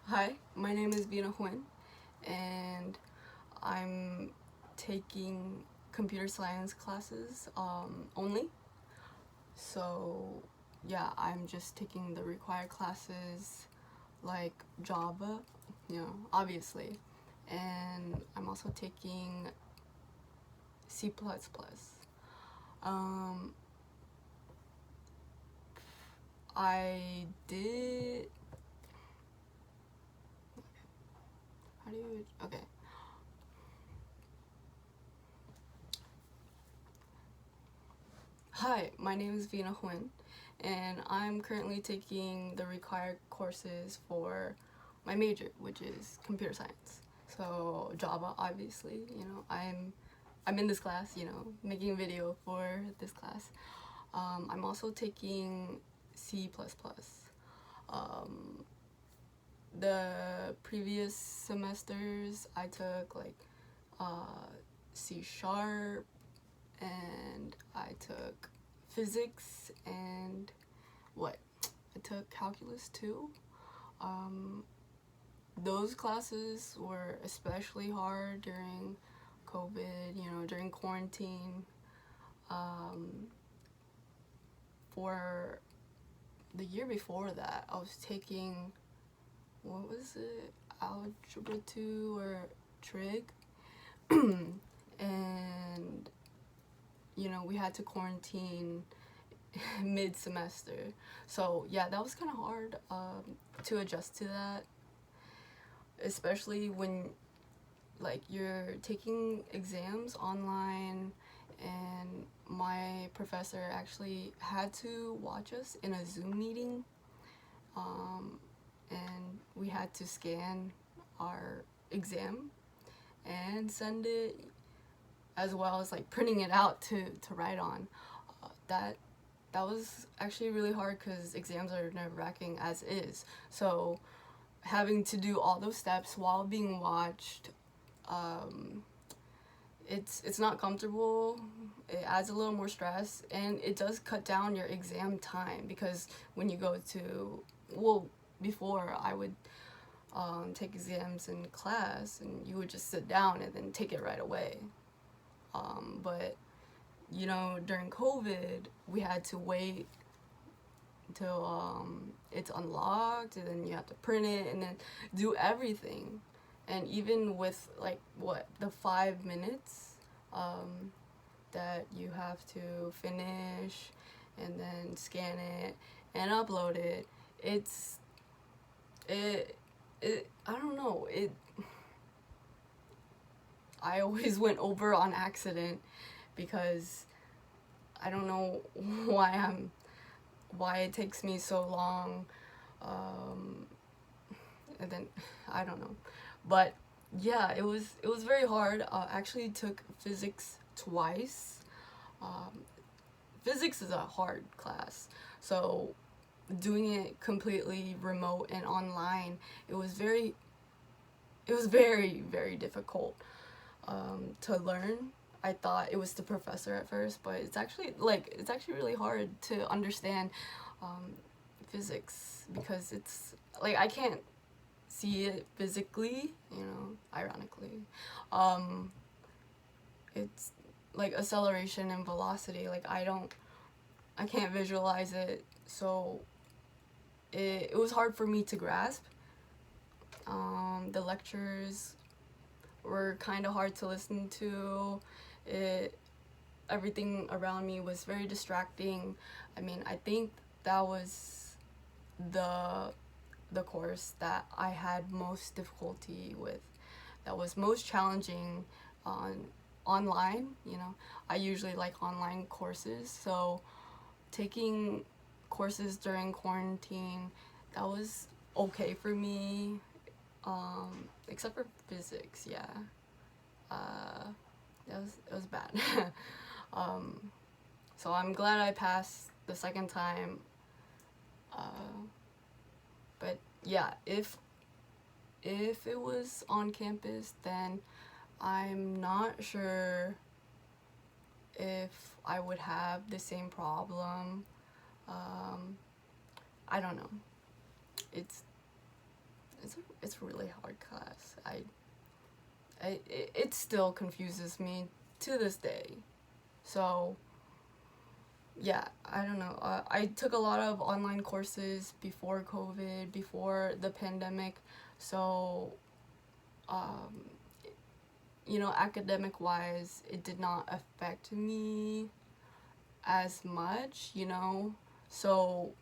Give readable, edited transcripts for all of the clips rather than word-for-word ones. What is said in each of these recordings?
Hi, my name is Vyna Huynh, and I'm taking computer science classes only. So, yeah, I'm just taking the required classes like Java, obviously, and I'm also taking C++. Um, I did. How do you. Okay. Hi, my name is Vyna Huynh, and I'm currently taking the required courses for my major, which is computer science. So Java, obviously, I'm in this class, making a video for this class. I'm also taking C++. Um, the previous semesters, I took uh, C sharp, and I took physics and I took calculus too. Um, those classes were especially hard during COVID, during quarantine. Um, for the year before that, I was taking, what was it? Algebra 2 or trig. And, we had to quarantine mid-semester. So yeah, that was kind of hard to adjust to that, especially when you're taking exams online, and my professor actually had to watch us in a Zoom meeting, and we had to scan our exam and send it, as well as printing it out to write on. That was actually really hard because exams are nerve-wracking as is. So having to do all those steps while being watched, it's not comfortable. It adds a little more stress, and it does cut down your exam time, because when you go to, before I would take exams in class, and you would just sit down and then take it right away. But during COVID, we had to wait until it's unlocked, and then you have to print it and then do everything. And even with the 5 minutes that you have to finish and then scan it and upload it, it I don't know, I always went over on accident, because I don't know why it takes me so long, and then I don't know, but yeah, it was very hard. I actually took physics twice. Um, Physics is a hard class, so doing it completely remote and online, it was very difficult to learn. I thought it was the professor at first, but it's actually really hard to understand physics, because it's I can't see it physically, ironically. It's acceleration and velocity. I can't visualize it, so it was hard for me to grasp. The lectures were kind of hard to listen to. Everything around me was very distracting. I mean, I think that was the course that I had most difficulty with, that was most challenging online. I usually like online courses, so taking courses during quarantine, that was okay for me, except for physics. Yeah, it was bad. So I'm glad I passed the second time. But yeah, if it was on campus, then I'm not sure if I would have the same problem. I don't know. It's it's a really hard class. It still confuses me to this day. So yeah, I don't know. I took a lot of online courses before COVID, before the pandemic. So you know, academic wise, it did not affect me as much, you know. So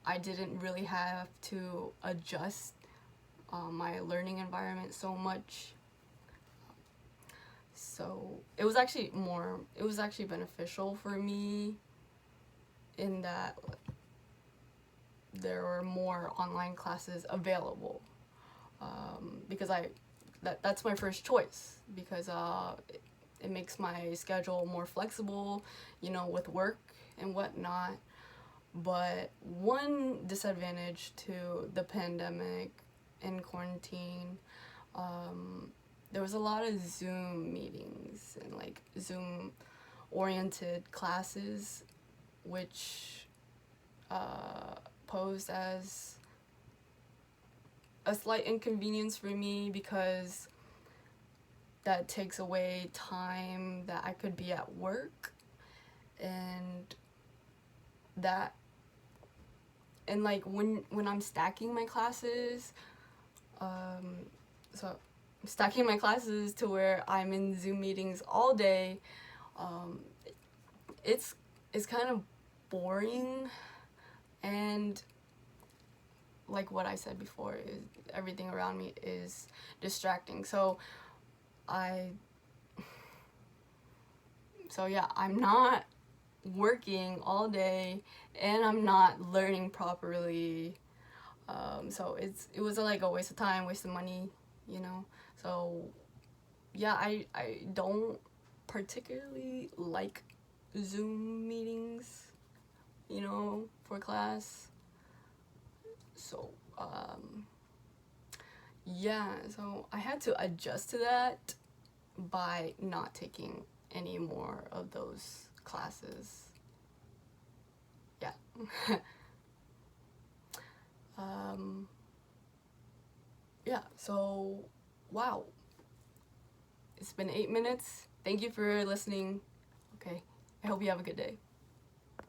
I didn't really have to adjust my learning environment so much. So it was actually beneficial for me in that there were more online classes available, because that's my first choice, because it makes my schedule more flexible, you know, with work and whatnot. But one disadvantage to the pandemic and quarantine, there was a lot of Zoom meetings and like Zoom oriented classes, which posed as a slight inconvenience for me, because that takes away time that I could be at work, and like when I'm stacking my classes, so stacking my classes to where I'm in Zoom meetings all day, it's kind of boring, and like what I said before, is everything around me is distracting. So yeah, I'm not working all day and I'm not learning properly. So it was like a waste of time, waste of money, you know. So yeah, I don't particularly like Zoom meetings, you know, for class. So yeah, so I had to adjust to that by not taking any more of those classes. Yeah. Yeah, so wow. It's been 8 minutes. Thank you for listening. Okay, I hope you have a good day.